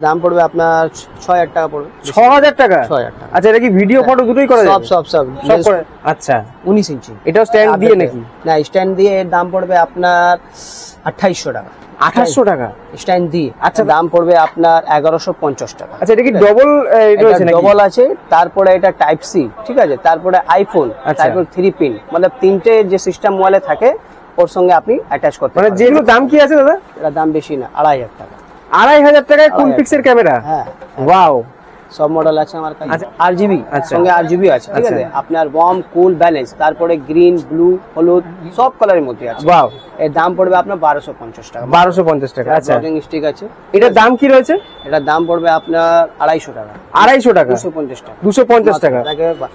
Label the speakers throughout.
Speaker 1: দাম পড়বে আপনার ৬০০০ টাকা পড়বে।
Speaker 2: ৬০০০ টাকা?
Speaker 1: ৬০০০ টাকা।
Speaker 2: আচ্ছা, এটা কি ভিডিও ফটো দুটোই করা যাবে?
Speaker 1: সব
Speaker 2: করে। আচ্ছা,
Speaker 1: 19 ইঞ্চি।
Speaker 2: এটাও স্ট্যান্ড দিয়ে নাকি?
Speaker 1: না, স্ট্যান্ড দিয়ে এর দাম পড়বে আপনার 2800 টাকা।
Speaker 2: 2800 টাকা
Speaker 1: স্ট্যান্ড দিয়ে।
Speaker 2: আচ্ছা,
Speaker 1: দাম পড়বে আপনার 1150 টাকা।
Speaker 2: আচ্ছা, এটা কি ডবল রয়েছে নাকি?
Speaker 1: ডবল আছে, তারপরে এটা টাইপ সি, ঠিক আছে, তারপরে আইফোন, তারপর 3 পিন, মানে তিনটে যে সিস্টেম মোবাইলে থাকে ওর সঙ্গে আপনি অ্যাটাচ করতে পারেন।
Speaker 2: মানে যেগুলো দাম কি আছে দাদা?
Speaker 1: এটা দাম বেশি না, 2500 টাকা।
Speaker 2: 2500 টাকায় কোন পিক্সেল ক্যামেরা?
Speaker 1: হ্যাঁ,
Speaker 2: ওয়াও,
Speaker 1: সব মডেল আছে আমার কাছে।
Speaker 2: আচ্ছা,
Speaker 1: আরজিবি সঙ্গে আরজিবি আছে, ঠিক আছে। আপনার ওয়ার্ম, কুল, ব্যালেন্স, তারপরে গ্রিন, ব্লু, হলুদ সব কালারের মধ্যে আছে।
Speaker 2: ওয়াও,
Speaker 1: এর দাম পড়বে আপনার 1250 টাকা।
Speaker 2: 1250 টাকা। আচ্ছা,
Speaker 1: ব্লগিং স্টিক আছে।
Speaker 2: এটার দাম কি রয়েছে?
Speaker 1: এটার দাম পড়বে আপনার 250 টাকা।
Speaker 2: 250 টাকা?
Speaker 1: 250 টাকা।
Speaker 2: 250 টাকা।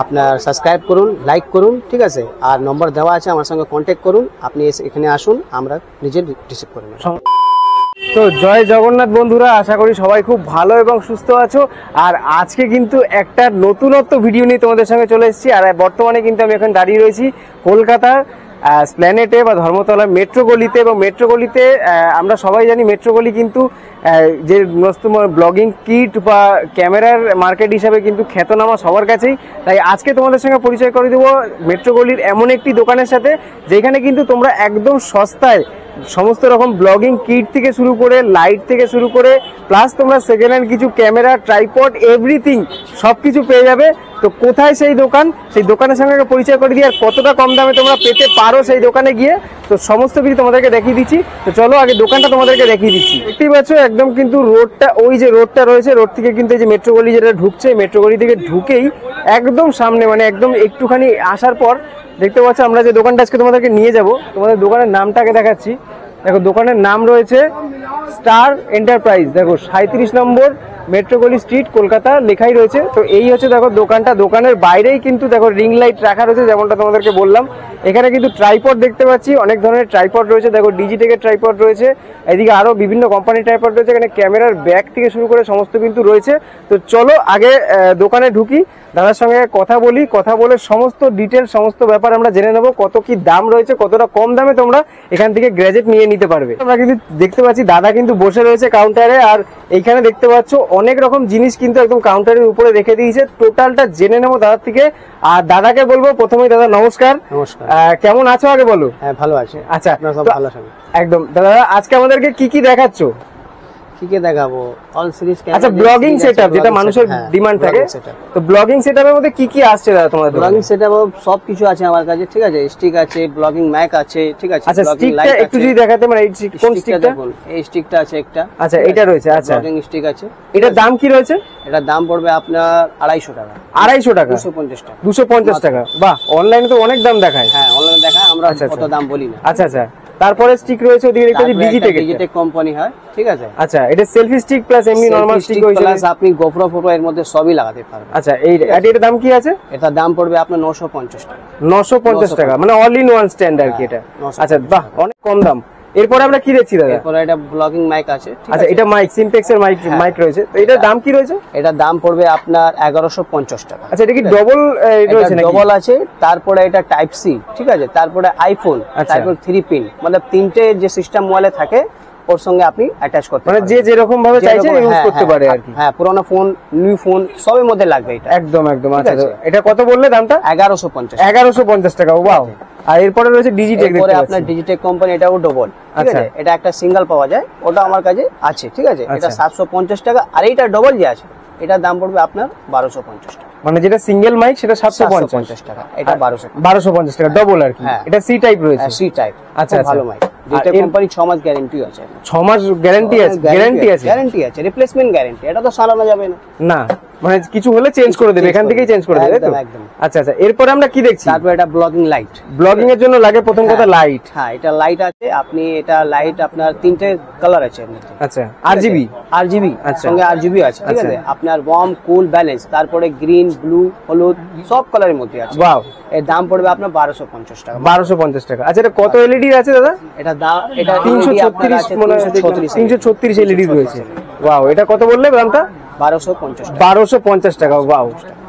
Speaker 1: আপনার সাবস্ক্রাইব করুন, লাইক করুন, ঠিক আছে। আর নম্বর দেওয়া আছে, আমার সঙ্গে কন্ট্যাক্ট করুন। আপনি এখানে আসুন, আমরা নিজে রিসিভ করে নেব।
Speaker 2: তো জয় জগন্নাথ বন্ধুরা, আশা করি সবাই খুব ভালো এবং সুস্থ আছো। আর আজকে কিন্তু একটা নতুনত্ব ভিডিও নিয়ে তোমাদের সঙ্গে চলে এসেছি। আর বর্তমানে কিন্তু আমি এখন দাঁড়িয়ে রয়েছি কলকাতার স্প্ল্যানেটে বা ধর্মতলা মেট্রো গলিতে। এবং মেট্রো গলিতে আমরা সবাই জানি মেট্রো গলি কিন্তু যে ব্লগিং কিট বা ক্যামেরার মার্কেট হিসাবে কিন্তু খ্যাতনামা সবার কাছেই। তাই আজকে তোমাদের সঙ্গে পরিচয় করে দেবো মেট্রো গলির এমন একটি দোকানের সাথে, যেখানে কিন্তু তোমরা একদম সস্তায় সমস্ত রকম ব্লগিং কিট থেকে শুরু করে লাইট থেকে শুরু করে প্লাস তোমরা সেকেন্ড হ্যান্ড কিছু ক্যামেরা, ট্রাইপড, এভরিথিং সব কিছু পেয়ে যাবে। তো কোথায় সেই দোকান, সেই দোকানের সঙ্গে পরিচয় করে দিই, আর কতটা কম দামে তোমরা পেতে পারো সেই দোকানে গিয়ে, তো সমস্ত কিছু তোমাদেরকে দেখিয়ে দিচ্ছি। তো চলো আগে দোকানটা তোমাদেরকে দেখিয়ে দিচ্ছি। দেখতেই পাচ্ছ একদম কিন্তু রোডটা, ওই যে রোডটা রয়েছে, রোড থেকে কিন্তু এই যে মেট্রো গলি যেটা ঢুকছে, মেট্রো গলি থেকে ঢুকেই একদম সামনে, মানে একদম একটুখানি আসার পর দেখতে পাচ্ছ আমরা যে দোকানটা আজকে তোমাদেরকে নিয়ে যাব। তোমাদের দোকানের নামটাকে দেখাচ্ছি। দেখো, দোকানের নাম রয়েছে স্টার এন্টারপ্রাইজ। দেখো, 37 নম্বর মেট্রো গলি স্ট্রিট, কলকাতা লেখাই রয়েছে। তো এই হচ্ছে দেখো দোকানটা। দোকানের বাইরেই কিন্তু দেখো রিং লাইট রাখা রয়েছে, যেমনটা তোমাদেরকে বললাম। এখানে কিন্তু ট্রাইপড দেখতে পাচ্ছি, অনেক ধরনের ট্রাইপড রয়েছে। দেখো, ডিজিটেকের ট্রাইপড রয়েছে, এদিকে আরো বিভিন্ন কোম্পানির ট্রাইপড রয়েছে। এখানে ক্যামেরার ব্যাগ থেকে শুরু করে সমস্ত কিন্তু রয়েছে। তো চলো আগে দোকানে ঢুকি, দাদার সঙ্গে কথা বলি, কথা বলে সমস্ত ডিটেলস, সমস্ত ব্যাপার আমরা জেনে নেবো, কত কি দাম রয়েছে, কতটা কম দামে তোমরা এখান থেকে গ্যাজেট নিয়ে নিতে পারবে। আমরা কিন্তু দেখতে পাচ্ছি দাদা কিন্তু বসে রয়েছে কাউন্টারে, আর এইখানে দেখতে পাচ্ছ অনেক রকম জিনিস কিন্তু একদম কাউন্টারের উপরে রেখে দিয়েছে। টোটালটা জেনে নেবো দাদার থেকে। আর দাদাকে বলবো প্রথমেই, দাদা নমস্কার।
Speaker 1: নমস্কার।
Speaker 2: কেমন আছো আগে বলো?
Speaker 1: হ্যাঁ, ভালো আছে।
Speaker 2: আচ্ছা,
Speaker 1: সব ভালো আছে
Speaker 2: একদম। দাদা আজকে আমাদেরকে কি কি দেখাচ্ছ?
Speaker 1: কি দেখাবো? All series camera.
Speaker 2: আচ্ছা, ব্লগিং সেটআপ যেটা মানুষের ডিমান্ড থাকে, তো ব্লগিং সেটআপের মধ্যে কি কি আসছে দাদা তোমাদের?
Speaker 1: ব্লগিং সেটআপ সব কিছু আছে আমার কাছে, ঠিক আছে। স্টিক আছে, ব্লগিং ম্যাক আছে, ঠিক আছে।
Speaker 2: আচ্ছা, স্টিকটা একটু যদি দেখাতে, মানে কোন স্টিকটা?
Speaker 1: এই স্টিকটা আছে একটা।
Speaker 2: আচ্ছা, এটা রয়েছে। আচ্ছা,
Speaker 1: ব্লগিং স্টিক আছে।
Speaker 2: এটার দাম কি রয়েছে?
Speaker 1: এটার দাম পড়বে আপনার 250 টাকা।
Speaker 2: 250 টাকা?
Speaker 1: 250 টাকা।
Speaker 2: 250 টাকা? বাহ, অনলাইনে তো অনেক দাম দেখায়।
Speaker 1: হ্যাঁ, অনলাইনে দেখায়, আমরা কত দাম বলি না।
Speaker 2: আচ্ছা আচ্ছা, তারপরে স্টিক রয়েছে ওদিকে দেখতে পাচ্ছি,
Speaker 1: ডিজিটেক কোম্পানি হয়, ঠিক আছে।
Speaker 2: আচ্ছা, এটা সেলফি স্টিক প্লাস এমনি নরমাল স্টিক হইছে,
Speaker 1: প্লাস আপনি গোপ্রো ফটো এর মধ্যে সবই লাগাতে পারবেন।
Speaker 2: আচ্ছা, এটার দাম কি আছে?
Speaker 1: এটার দাম পড়বে আপনার 950 টাকা।
Speaker 2: 950 টাকা, মানে অল ইন ওয়ান স্ট্যান্ড আর কি এটা। আচ্ছা, বাহ, অনেক কম দাম। এরপরে আমরা কি দেখছি দাদা?
Speaker 1: এরপরে এটা ব্লগিং মাইক আছে।
Speaker 2: আচ্ছা, এটা মাইক, সিমটেক্স এর মাইক রয়েছে। তো এটার দাম কি রয়েছে?
Speaker 1: এটার দাম পড়বে আপনার 1150 টাকা।
Speaker 2: আচ্ছা, এটা কি ডবল রয়েছে নাকি?
Speaker 1: ডবল আছে, তারপরে এটা টাইপ সি, ঠিক আছে, তারপরে আইফোন, তারপর 3 পিন, মানে তিনটে যে সিস্টেম মোবাইলে থাকে ওর সঙ্গে আপনি অ্যাটাচ করতে পারেন।
Speaker 2: মানে যে যেরকম ভাবে চাইছে ইউজ করতে পারে আর কি।
Speaker 1: হ্যাঁ, পুরোনো ফোন, নিউ ফোন সবের মধ্যে লাগবে এটা।
Speaker 2: একদম একদম। আচ্ছা, এটা কত বললে দামটা?
Speaker 1: 1150।
Speaker 2: 1150 টাকা। ওয়াও। আর এরপরে রয়েছে ডিজিটেক।
Speaker 1: এরপরে আপনার ডিজিটেক কোম্পানি, এটাও ডবল, ঠিক আছে। এটা একটা সিঙ্গেল পাওয়া যায়, ওটা আমার কাছে আছে, ঠিক আছে। এটা 750 টাকা। আর এইটা ডবল যে আছে, এটার দাম পড়বে আপনার 1250 টাকা।
Speaker 2: মানে যেটা সিঙ্গেল মাইক সেটা 750
Speaker 1: টাকা, এটা
Speaker 2: 1250 টাকা ডবল আর কি। এটা সি টাইপ রয়েছে।
Speaker 1: C type.
Speaker 2: আচ্ছা,
Speaker 1: ভালো মাইক। যেটা কোম্পানি 6 মাস গ্যারান্টি আছে।
Speaker 2: 6 মাস গ্যারান্টি আছে?
Speaker 1: গ্যারান্টি আছে, রিপ্লেসমেন্ট গ্যারান্টি। এটা তো সারানো যাবে না।
Speaker 2: না, মানে কিছু হলে চেঞ্জ করে দেবে, এখান থেকেই চেঞ্জ করে দেবে, তাই তো?
Speaker 1: একদম।
Speaker 2: আচ্ছা আচ্ছা, এরপর আমরা কি দেখছি?
Speaker 1: তারপর এটা ব্লগিং লাইট।
Speaker 2: ব্লগিং এর জন্য লাগে প্রথম কথা লাইট।
Speaker 1: হ্যাঁ, এটা লাইট আছে। আপনি এটা লাইট আপনার 3টে কালার আছে।
Speaker 2: আচ্ছা, আরজিবি
Speaker 1: সঙ্গে আরজিবি আছে, ঠিক আছে। আপনার ওয়ার্ম, কুল, ব্যালেন্স, তারপরে গ্রিন, ব্লু, হলুদ সব কালারের মধ্যে আছে।
Speaker 2: ওয়াও।
Speaker 1: এর দাম পড়বে আপনার 1250 টাকা।
Speaker 2: 1250 টাকা। আচ্ছা, এটা কত এলইডি আছে দাদা?
Speaker 1: এটা দাম, এটা
Speaker 2: 336 মনে হয়, 336 এলইডি রয়েছে। ওয়াও, এটা কত বললে দামটা?
Speaker 1: 1250 টাকা।
Speaker 2: 1250 টাকা। বাও,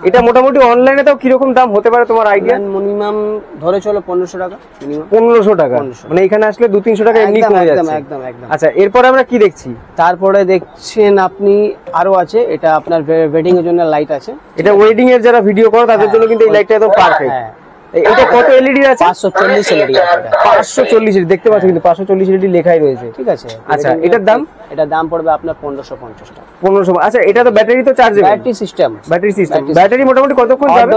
Speaker 2: এটা মোটামুটি অনলাইনে তাও কিরকম দাম হতে পারে তোমার আইডিয়া?
Speaker 1: মিনিমাম ধরে চলো 1500 টাকা মিনিমাম।
Speaker 2: 1500 টাকা, মানে এখানে আসলে 200-300 টাকা এমনি কমে
Speaker 1: একদম
Speaker 2: যাচ্ছে।
Speaker 1: একদম একদম।
Speaker 2: আচ্ছা, এরপরে আমরা কি দেখছি?
Speaker 1: তারপরে দেখছেন আপনি আরো আছে, এটা আপনার ওয়েডিং এর জন্য লাইট আছে।
Speaker 2: এটা ওয়েডিং এর যারা ভিডিও করে তাদের জন্য কিন্তু এই লাইটটা একদম পারফেক্ট।
Speaker 1: হ্যাঁ,
Speaker 2: এটা কত এলইডি আছে?
Speaker 1: 540 এলইডি আছে এটা।
Speaker 2: 540 দেখতে পাচ্ছ কিন্তু 540 এলইডি লেখাই রয়েছে।
Speaker 1: ঠিক আছে।
Speaker 2: আচ্ছা, এটার দাম?
Speaker 1: এটার দাম পড়বে আপনার 1550 টাকা।
Speaker 2: 1500। আচ্ছা, এটা তো ব্যাটারি তো চার্জেবল?
Speaker 1: Battery system.
Speaker 2: ব্যাটারি মোটামুটি কতক্ষণ যাবে?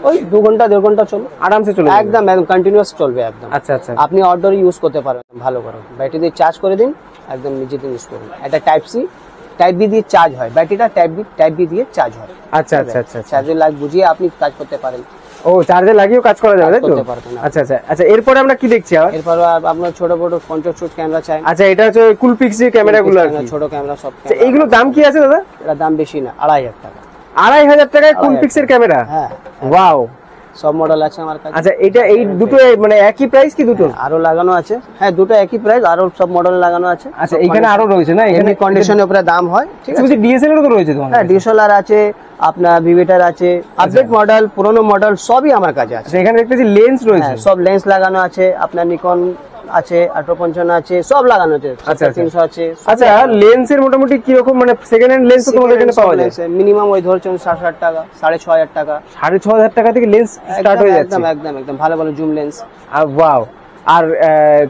Speaker 1: ওই 2 ঘন্টা 1.5 ঘন্টা চলবে
Speaker 2: আরামসে, চলে
Speaker 1: একদম একদম কন্টিনিউয়াস চলবে একদম।
Speaker 2: আচ্ছা আচ্ছা।
Speaker 1: আপনি আউটডোর ইউজ করতে পারবেন ভালো করে, ব্যাটারি দিয়ে চার্জ করে দিন, একদম নিজেতে ইউজ করুন। এটা টাইপ সি টাইপ বি দিয়ে চার্জ হয়, ব্যাটারিটা টাইপ বি দিয়ে চার্জ হয়।
Speaker 2: আচ্ছা আচ্ছা আচ্ছা।
Speaker 1: চার্জের লাইট বুঝিয়ে আপনি কাজ করতে পারেন।
Speaker 2: ও, চার্জে লাগিয়েও কাজ করা যাবে, তাই তো?
Speaker 1: করতে পারবেন।
Speaker 2: আচ্ছা আচ্ছা আচ্ছা। এরপরে আমরা কি দেখছি আবার?
Speaker 1: এরপর আপনার ছোট বড় 50 ফুট ক্যামেরা চাই।
Speaker 2: আচ্ছা, এটা হচ্ছে কুলপিক্স এর ক্যামেরাগুলো আর কি।
Speaker 1: ছোট ক্যামেরা সব।
Speaker 2: আচ্ছা, এইগুলোর দাম কি আছে দাদা?
Speaker 1: এটা দাম বেশি না, 2500 টাকা।
Speaker 2: 2500 টাকায় কুলপিক্স এর ক্যামেরা?
Speaker 1: হ্যাঁ,
Speaker 2: ওয়াও।
Speaker 1: সব মডেল আছে আমার কাছে।
Speaker 2: আচ্ছা, এটা এই দুটো মানে একই প্রাইস কি দুটো?
Speaker 1: আরো লাগানো আছে, হ্যাঁ দুটো একই প্রাইস, আরো সব মডেল লাগানো আছে।
Speaker 2: আচ্ছা, এইখানে আরো রয়েছে না? এখানে
Speaker 1: কন্ডিশনের উপরে দাম হয়। ঠিক আছে,
Speaker 2: বুঝি ডিএসএলআর তো রয়েছে তোমার?
Speaker 1: হ্যাঁ ডিএসএলআর আছে, আপনার ভিভিটার আছে, আপডেট মডেল, পুরনো মডেল সবই আমার কাছে আছে।
Speaker 2: আচ্ছা, এখানে দেখতেছি লেন্স রয়েছে।
Speaker 1: হ্যাঁ, সব লেন্স লাগানো আছে, আপনার নিকন আছে, 1855 আছে, সব লাগানো আছে।
Speaker 2: আচ্ছা,
Speaker 1: 300 আছে।
Speaker 2: আচ্ছা, লেন্সের মোটামুটি কি রকম, মানে সেকেন্ড হ্যান্ড লেন্স তো তোমাদের এখানে পাওয়া যায়?
Speaker 1: মিনিমাম ওই ধরছেন 6000 টাকা, 6500 টাকা।
Speaker 2: 6500 টাকা থেকে লেন্স স্টার্ট হয়ে যাচ্ছে।
Speaker 1: একদম একদম একদম ভালো ভালো জুম লেন্স।
Speaker 2: আর ওয়াও। আর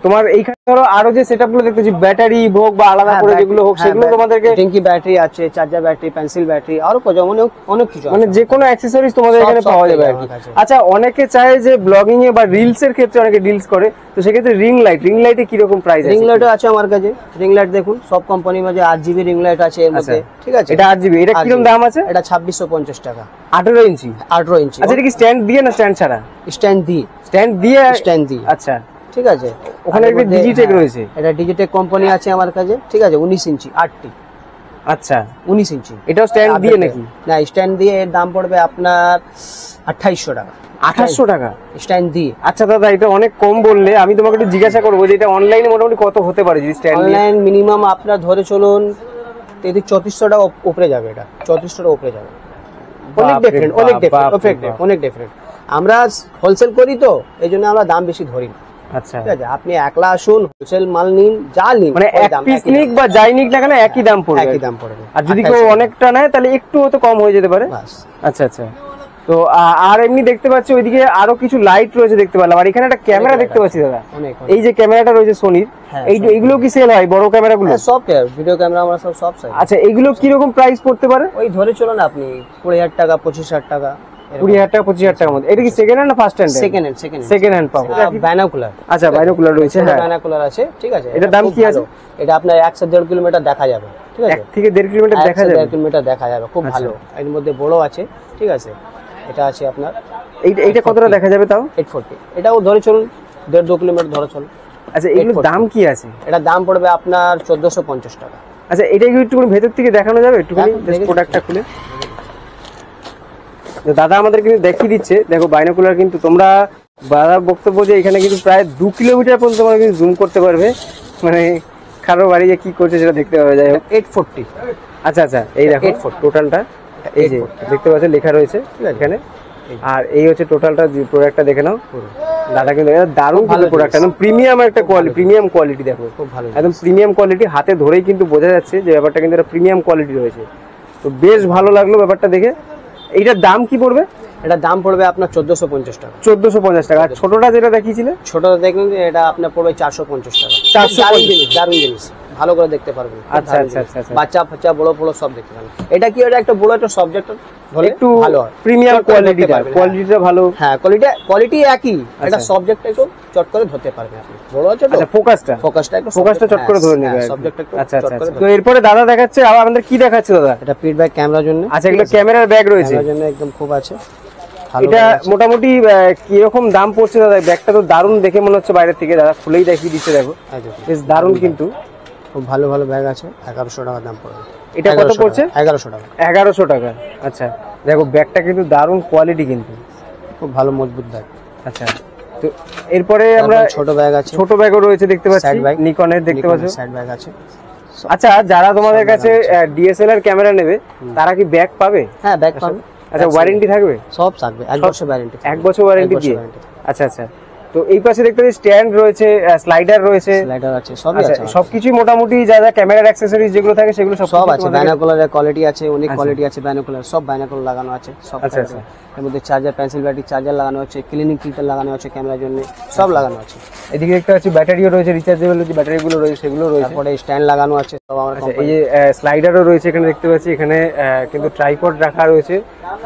Speaker 2: তোমার এইখানে ধরো আরো যে সেটআপ গুলো দেখতেছি, ব্যাটারি হোক বা আলাদা করে যেগুলো হোক, সেগুলো তোমাদেরকে?
Speaker 1: ট্যাঙ্কি ব্যাটারি আছে, চার্জার ব্যাটারি, পেন্সিল ব্যাটারি, আরো অনেক কিছু
Speaker 2: মানে যে কোনো অ্যাকসেসরিজ তোমাদের এখানে পাওয়া যাবে আর কি। আচ্ছা, অনেকে চায় যে ব্লগিং এ বা রিলস এর ক্ষেত্রে, অনেকে রিলস করে, তো সেক্ষেত্রে রিং লাইটে কি রকম প্রাইস আছে?
Speaker 1: রিং লাইট আছে আমার কাছে। রিং লাইট দেখুন, সব কোম্পানির মধ্যে 8GB রিং লাইট আছে এর মধ্যে। ঠিক আছে,
Speaker 2: এটা 8GB। এটা কিরকম দাম আছে?
Speaker 1: এটা 2650 টাকা।
Speaker 2: 18 ইঞ্চি?
Speaker 1: 18 ইঞ্চি।
Speaker 2: আচ্ছা, এটা কি স্ট্যান্ড দিয়ে না স্ট্যান্ড ছাড়া?
Speaker 1: স্ট্যান্ড দিয়ে।
Speaker 2: স্ট্যান্ড দিয়ে। আচ্ছা,
Speaker 1: ঠিক আছে।
Speaker 2: ওখানে একটা ডিজিটেক রয়েছে।
Speaker 1: এটা ডিজিটেক কোম্পানি আছে আমার কাছে। ঠিক আছে, 19 ইঞ্চি 8টি।
Speaker 2: আচ্ছা,
Speaker 1: 19 ইঞ্চি।
Speaker 2: এটাও স্ট্যান্ড দিয়ে নাকি?
Speaker 1: না, স্ট্যান্ড দিয়ে এর দাম পড়বে আপনার 2800 টাকা।
Speaker 2: 2800 টাকা
Speaker 1: স্ট্যান্ড দিয়ে।
Speaker 2: আচ্ছা দাদা, এটা অনেক কম বললে। আমি তোমাকে একটু জিজ্ঞাসা করবো যে এটা অনলাইনে মোটামুটি কত হতে পারে যদি স্ট্যান্ড দিয়ে?
Speaker 1: অনলাইন মিনিমাম আপনার ধরে চলুন 3400 টাকা উপরে যাবে। এটা 3400 টাকা উপরে যাবে। অনেক ডিফারেন্ট, অনেক ডিফারেন্ট। আমরা হোলসেল করি তো, এই জন্য আমরা দাম বেশি ধরি না।
Speaker 2: আচ্ছা,
Speaker 1: ঠিক আছে, আপনি একলা আসুন, হোলসেল মাল নিন, যা নিন,
Speaker 2: মানে এক পিস নিক বা যাই নিক না কেন একই দাম পড়বে।
Speaker 1: একই দাম পড়বে।
Speaker 2: আর যদি কেউ অনেকটা নেয় তাহলে একটু হয়তো কম হয়ে যেতে পারে। আচ্ছা আচ্ছা। তো আর এমনি দেখতে পাচ্ছি ওইদিকে আরো কিছু লাইট রয়েছে দেখতে পেলাম, আর এখানে একটা ক্যামেরা দেখতে পাচ্ছি দাদা। এই যে ক্যামেরাটা রয়েছে সোনির, এইগুলো কি সেল হয় বড় ক্যামেরাগুলো?
Speaker 1: সব ভিডিও ক্যামেরা আমরা সব সাইজ।
Speaker 2: আচ্ছা, এইগুলো কি রকম প্রাইস পড়তে পারে?
Speaker 1: ওই ধরে চলুন আপনি 20000 টাকা, 25000 টাকা।
Speaker 2: 20000 টাকা, 25000 টাকার মধ্যে। এটা কি সেকেন্ড হ্যান্ড না ফার্স্ট হ্যান্ড? সেকেন্ড হ্যান্ড পাবো।
Speaker 1: বাইনোকুলার।
Speaker 2: আচ্ছা, বাইনোকুলার রয়েছে। হ্যাঁ,
Speaker 1: বাইনোকুলার আছে। ঠিক আছে,
Speaker 2: এটার দাম কি আছে?
Speaker 1: এটা আপনার 1 থেকে 1.5 কিলোমিটার দেখা যাবে। ঠিক আছে,
Speaker 2: 1 থেকে 1.5 কিলোমিটার দেখা যাবে।
Speaker 1: 1 কিলোমিটার দেখা যাবে, খুব ভালো। এর মধ্যে বড় আছে। ঠিক আছে, এটা আছে আপনার।
Speaker 2: এইটা কতটা দেখা যাবে তাও?
Speaker 1: 840। এটাও ধরে চলুন 1.5-2 কিলোমিটার ধরে চলুন।
Speaker 2: আচ্ছা, এগুলোর দাম কি আছে?
Speaker 1: এটা দাম পড়বে আপনার 1450 টাকা।
Speaker 2: আচ্ছা, এটা কি একটু ভেতর থেকে দেখানো যাবে? একটুখানি প্রোডাক্টটা খুলে দাদা আমাদের কিন্তু দেখিয়ে দিচ্ছে। দেখো, বাইনোকুলার কিন্তু তোমরা দাদার বক্তব্য যে এখানে কিন্তু প্রায় 2 কিলোমিটার পর্যন্ত তোমরা কিন্তু জুম করতে পারবে, মানে কারো বাড়ি যে কি করছে সেটা দেখতে পাবে। যাই হোক,
Speaker 1: 840।
Speaker 2: আচ্ছা আচ্ছা, এই দেখো টোটালটা, এই যে দেখতে পাচ্ছ লেখা রয়েছে এখানে। আর এই হচ্ছে টোটালটা, প্রোডাক্টটা দেখে নাও। দাদা কিন্তু দারুণ ভালো প্রোডাক্ট, একদম প্রিমিয়াম একটা কোয়ালিটি, প্রিমিয়াম কোয়ালিটি। দেখো,
Speaker 1: খুব ভালো,
Speaker 2: একদম প্রিমিয়াম কোয়ালিটি। হাতে ধরেই কিন্তু বোঝা যাচ্ছে যে ব্যাপারটা কিন্তু একটা প্রিমিয়াম কোয়ালিটি রয়েছে। তো বেশ ভালো লাগলো ব্যাপারটা দেখে। এইটার দাম কি পড়বে?
Speaker 1: এটা দাম পড়বে আপনার 1450 টাকা।
Speaker 2: 1450 টাকা। আর ছোটটা যেটা দেখিয়েছিলে?
Speaker 1: ছোটটা দেখবেন এটা আপনার পড়বে 450 টাকা।
Speaker 2: 450।
Speaker 1: দারুণ জিনিস, ভালো করে দেখতে পারবেন।
Speaker 2: আচ্ছা আচ্ছা আচ্ছা।
Speaker 1: বাচ্চা ফাচ্চা বড় সব দেখতে পারবেন। এটা কি, এটা একটা বড় একটা সাবজেক্ট ধরে
Speaker 2: একটু
Speaker 1: ভালো হয়,
Speaker 2: প্রিমিয়াম কোয়ালিটিটা ভালো।
Speaker 1: হ্যাঁ, কোয়ালিটি একই। এটা সাবজেক্টটা একটু চট করে ধরতে পারবেন আপনি। বড় আছে তো।
Speaker 2: আচ্ছা, ফোকাসটা চট করে ধরে নেবে
Speaker 1: সাবজেক্টটা একটু।
Speaker 2: আচ্ছা আচ্ছা। তো এরপরে দাদা দেখাচ্ছে, আবার আমাদের কি দেখাচ্ছে দাদা?
Speaker 1: এটা ফিডব্যাক ক্যামেরার জন্য।
Speaker 2: আচ্ছা, এগুলো ক্যামেরার ব্যাগ রয়েছে।
Speaker 1: ক্যামেরার জন্য একদম খুব আছে।
Speaker 2: এটা মোটামুটি কিরকম দাম পড়ছে দাদা? ব্যাগটা তো দারুণ দেখে মনে হচ্ছে বাইরের থেকে। দাদা খুলেই দেখিয়ে দিচ্ছে, দেখো বেশ দারুণ কিন্তু।
Speaker 1: খুব ভালো ভালো ব্যাগ আছে। 1100 টাকা দাম পড়বে।
Speaker 2: এটা কত পড়ছে?
Speaker 1: 1100 টাকা।
Speaker 2: 1100 টাকা। আচ্ছা, দেখো ব্যাগটা কিন্তু দারুণ কোয়ালিটি, কিন্তু
Speaker 1: খুব ভালো মজবুত ব্যাগ।
Speaker 2: আচ্ছা, তো এরপরে আমরা
Speaker 1: ছোট ব্যাগ আছে।
Speaker 2: ছোট ব্যাগও রয়েছে দেখতে পাচ্ছি, নিকনের দেখতে পাচ্ছি।
Speaker 1: সাইড ব্যাগ আছে।
Speaker 2: আচ্ছা, যারা তোমাদের কাছে ডিএসএলআর ক্যামেরা নেবে তারা কি ব্যাক পাবে?
Speaker 1: হ্যাঁ, ব্যাক পাবে।
Speaker 2: আচ্ছা, ওয়ারেন্টি থাকবে?
Speaker 1: সব থাকবে, 1 বছর ওয়ারেন্টি।
Speaker 2: 1 বছর ওয়ারেন্টি দিয়ে? আচ্ছা আচ্ছা। তো এই পাশে দেখতে পাচ্ছি স্ট্যান্ড রয়েছে, স্লাইডার রয়েছে,
Speaker 1: স্লাইডার আছে, সবই আছে।
Speaker 2: সবকিছু মোটামুটি যা যা ক্যামেরার অ্যাকসেসরিজ যেগুলো থাকে সেগুলো
Speaker 1: সব আছে। বাইনোকুলারের কোয়ালিটি আছে, অনেক কোয়ালিটি আছে বাইনোকুলার, সব বাইনোকুলার লাগানো আছে সব।
Speaker 2: আচ্ছা আচ্ছা।
Speaker 1: এর মধ্যে চার্জার, পেন্সিল ব্যাটারি চার্জার লাগানো আছে, ক্লিনিং ফিল্টার লাগানো আছে ক্যামেরার জন্য, সব লাগানো আছে।
Speaker 2: এদিকে দেখতে পাচ্ছি ব্যাটারিও রয়েছে, রিচার্জেবল যে ব্যাটারিগুলো রয়েছে সেগুলো রয়েছে।
Speaker 1: তারপরে স্ট্যান্ড লাগানো আছে সব আমার।
Speaker 2: এই যে স্লাইডারও রয়েছে এখানে দেখতে পাচ্ছি, এখানে কিন্তু ট্রাইপড রাখা রয়েছে।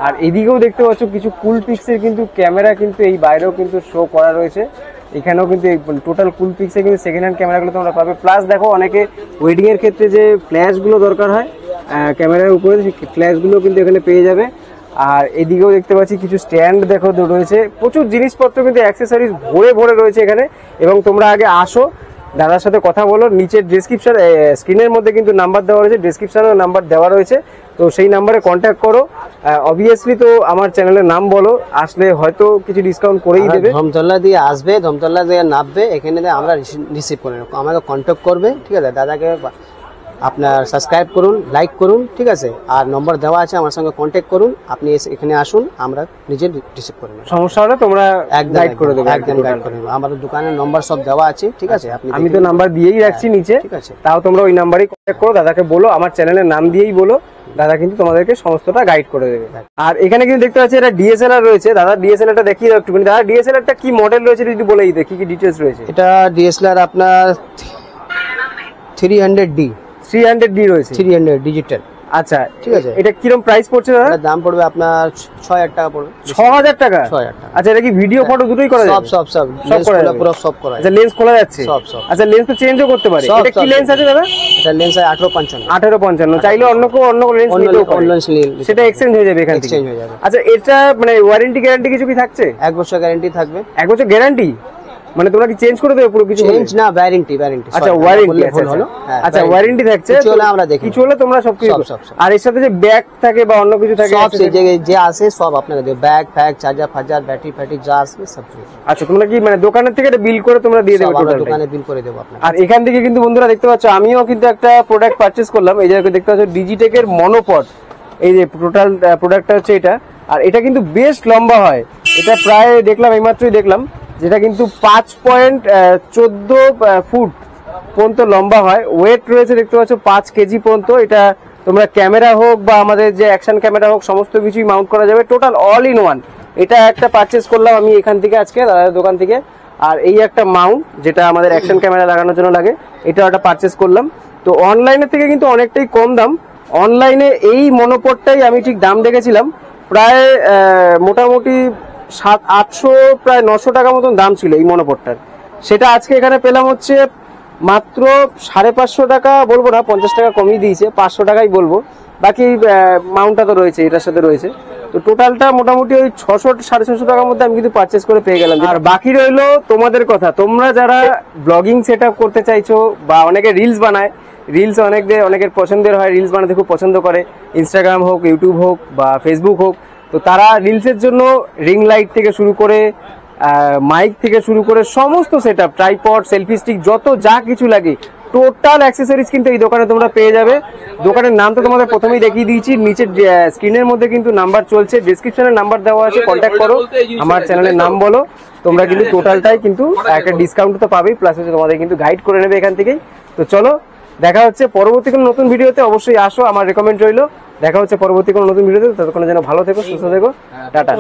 Speaker 2: আর এদিকেও দেখতে পাচ্ছ কিছু কুল পিক্সের কিন্তু ক্যামেরা কিন্তু এই বাইরেও কিন্তু শো করা রয়েছে। এখানেও কিন্তু টোটাল কুল পিক্সে কিন্তু সেকেন্ড হ্যান্ড ক্যামেরাগুলো তোমরা পাবে। প্লাস দেখো অনেকে ওয়েডিং এর ক্ষেত্রে যে ফ্ল্যাশগুলো দরকার হয় ক্যামেরার উপরে, সেই ফ্ল্যাশগুলো কিন্তু এখানে পেয়ে যাবে। আর এদিকেও দেখতে পাচ্ছি কিছু স্ট্যান্ড দেখো রয়েছে, প্রচুর জিনিসপত্র কিন্তু অ্যাক্সেসরিজ ভরে ভরে রয়েছে এখানে। এবং তোমরা আগে আসো, দাদার সাথে কথা বলো। নিচের ডেসক্রিপশন স্ক্রিনের মধ্যে কিন্তু নাম্বার দেওয়া রয়েছে, ডেসক্রিপশনেও নাম্বার দেওয়া রয়েছে, তো সেই নাম্বারে কন্ট্যাক্ট করো। অবভিয়াসলি তো আমার চ্যানেলের নাম বলো, আসলে হয়তো কিছু ডিসকাউন্ট করেই দেবে।
Speaker 1: ধমতলা দিয়ে আসবে, ধমতলা দিয়ে নামবে, এখানে আমরা রিসিভ করে নেবো, আমাকে কন্ট্যাক্ট করবে, ঠিক আছে। দাদাকে আপনার সাবস্ক্রাইব করুন, লাইক করুন, ঠিক আছে। আর নম্বর দেওয়া আছে, আমার সঙ্গে কন্ট্যাক্ট করুন, আপনি এখানে আসুন, আমরা নিজে রিসিভ করে নেব।
Speaker 2: সমস্যা হলে তোমরা গাইড করে দেবে,
Speaker 1: একদম গাইড করে নেবো। আমাদের দোকানের নম্বর সব দেওয়া আছে, ঠিক আছে।
Speaker 2: আমি তো নাম্বার দিয়েই রাখছি নিচে,
Speaker 1: ঠিক আছে।
Speaker 2: তাও তোমরা ওই নাম্বারেই কন্ট্যাক্ট করো, দাদাকে বলো, আমার চ্যানেলের নাম দিয়েই বলো, দাদা কিন্তু তোমাদেরকে সমস্তটা গাইড করে দেবে। আর এখানে কিন্তু দেখতে পাচ্ছি এটা ডিএসএলআর রয়েছে। দাদা ডিএসএলআরটা দেখিয়ে দাও একটুখানি। দাদা ডিএসএলআরটা কি মডেল রয়েছে যদি বলেই দিই, কি কি ডিটেলস রয়েছে?
Speaker 1: এটা ডিএসএলআর আপনার 300D
Speaker 2: 300D রয়েছে,
Speaker 1: 300 ডিজিটাল।
Speaker 2: আচ্ছা
Speaker 1: ঠিক আছে।
Speaker 2: এটা কিরকম প্রাইস পড়ছে দাদা?
Speaker 1: এটার দাম পড়বে আপনার 6000 টাকা পড়বে।
Speaker 2: 6000 টাকা?
Speaker 1: 6000 টাকা।
Speaker 2: আচ্ছা, এটা কি ভিডিও ফটো দুটোই করা যাবে?
Speaker 1: সব সব সব
Speaker 2: সব করা যাবে?
Speaker 1: পুরো সব করা যাবে।
Speaker 2: আচ্ছা, লেন্স খোলা যাচ্ছে?
Speaker 1: সব সব।
Speaker 2: আচ্ছা, লেন্স তো চেঞ্জও করতে পারে? এটা কি লেন্স আছে দাদা?
Speaker 1: এটা লেন্স আছে 1855।
Speaker 2: 1855। চাইলে অন্য লেন্স নিতেও পারে, সেটা এক্সচেঞ্জ হয়ে যাবে এখান থেকে?
Speaker 1: এক্সচেঞ্জ হয়ে যাবে।
Speaker 2: আচ্ছা, এটা মানে ওয়ারেন্টি গ্যারান্টি কিছু কি থাকছে?
Speaker 1: 1 বছর গ্যারান্টি থাকবে।
Speaker 2: 1 বছর গ্যারান্টি মানে তোমরা কি চেঞ্জ করে দেবে পুরো কিছু?
Speaker 1: চেঞ্জ না, ওয়ারেন্টি।
Speaker 2: আচ্ছা, ওয়ারেন্টি। আচ্ছা, ওয়ারেন্টি থাকছে,
Speaker 1: কিছু হলে আমরা দেখি,
Speaker 2: কিছু হলে তোমরা সবকিছু।
Speaker 1: সব।
Speaker 2: আর এর সাথে যে ব্যাগ থাকে বা অন্য কিছু থাকে,
Speaker 1: সব যে আসে সব আপনাকে দেব। ব্যাগ ফ্যাগ, চার্জার ফার্জার, ব্যাটারি ফ্যাটি যা আসবে সব কিছু।
Speaker 2: আচ্ছা, তোমরা কি মানে দোকানের থেকে এটা বিল করে তোমরা দিয়ে দেবে?
Speaker 1: আমরা
Speaker 2: টোটাল
Speaker 1: দোকানে বিল করে দেব আপনাকে।
Speaker 2: আর এখান থেকে কিন্তু বন্ধুরা দেখতে পাচ্ছ, আমিও কিন্তু একটা প্রোডাক্ট পারচেজ করলাম। এই জায়গায় দেখতে পাচ্ছ ডিজিটেকের মনোপড, এই যে টোটাল প্রোডাক্টটা হচ্ছে এটা। আর এটা কিন্তু বেশ লম্বা হয়, এটা প্রায় দেখলাম এইমাত্রই দেখলাম, যেটা কিন্তু 5.14 ফুট পর্যন্ত লম্বা হয়। ওয়েট রয়েছে দেখতে পাচ্ছ 5 কেজি পর্যন্ত। এটা তোমরা ক্যামেরা হোক বা আমাদের যে অ্যাকশন ক্যামেরা হোক সমস্ত কিছুই মাউন্ট করা যাবে, টোটাল অল ইন ওয়ান। এটা একটা পারচেজ করলাম আমি এখান থেকে আজকে দাদার দোকান থেকে। আর এই একটা মাউন্ট যেটা আমাদের অ্যাকশন ক্যামেরা লাগানোর জন্য লাগে, এটাও একটা পারচেজ করলাম। তো অনলাইনের থেকে কিন্তু অনেকটাই কম দাম। অনলাইনে এই মনোপডটাই আমি ঠিক দাম দেখেছিলাম প্রায় মোটামুটি 700-800 প্রায় 900 টাকা মতন দাম ছিল এই মনোপডটার। সেটা আজকে এখানে পেলাম হচ্ছে মাত্র 550 টাকা, বলবো না 50 টাকা কমিয়ে দিয়েছে, 500 টাকাই বলবো। বাকি মাউন্টটা তো রয়েছে, এটার সাথে রয়েছে। তো টোটালটা মোটামুটি ওই 600-650 টাকার মধ্যে আমি কিন্তু পারচেস করে পেয়ে গেলাম। আর বাকি রইলো তোমাদের কথা, তোমরা যারা ব্লগিং সেট আপ করতে চাইছো বা অনেকে রিলস বানায়, রিলস অনেকের পছন্দের হয়, রিলস বানাতে খুব পছন্দ করে, ইনস্টাগ্রাম হোক, ইউটিউব হোক বা ফেসবুক হোক। তো তারা রিলসের জন্য রিং লাইট থেকে শুরু করে মাইক থেকে শুরু করে সমস্ত set up, tripod, selfie stick, যত যা কিছু লাগে টোটাল অ্যাক্সেসরিজ কিন্তু এই দোকানে তোমরা পেয়ে যাবে। দোকানের নাম তো তোমাদের প্রথমেই দেখিয়ে দিয়েছি, নিচের স্ক্রিনের মধ্যে কিন্তু নাম্বার চলছে, ডেসক্রিপশনে নাম্বার দেওয়া আছে, কন্ট্যাক্ট করো, আমার চ্যানেলের নাম বলো, তোমরা কিন্তু টোটালটাই কিন্তু একটা ডিসকাউন্ট তো পাবেই, প্লাস হচ্ছে তোমাদের কিন্তু গাইড করে নেবে এখান থেকেই। তো চলো দেখা হচ্ছে পরবর্তী কোনো নতুন ভিডিওতে, অবশ্যই আসো, আমার রেকমেন্ড রইলো। দেখা হচ্ছে পরবর্তী কোনো নতুন ভিডিওতে, ততক্ষণে যেন ভালো থেকো, সুস্থ থেকো, টাটা।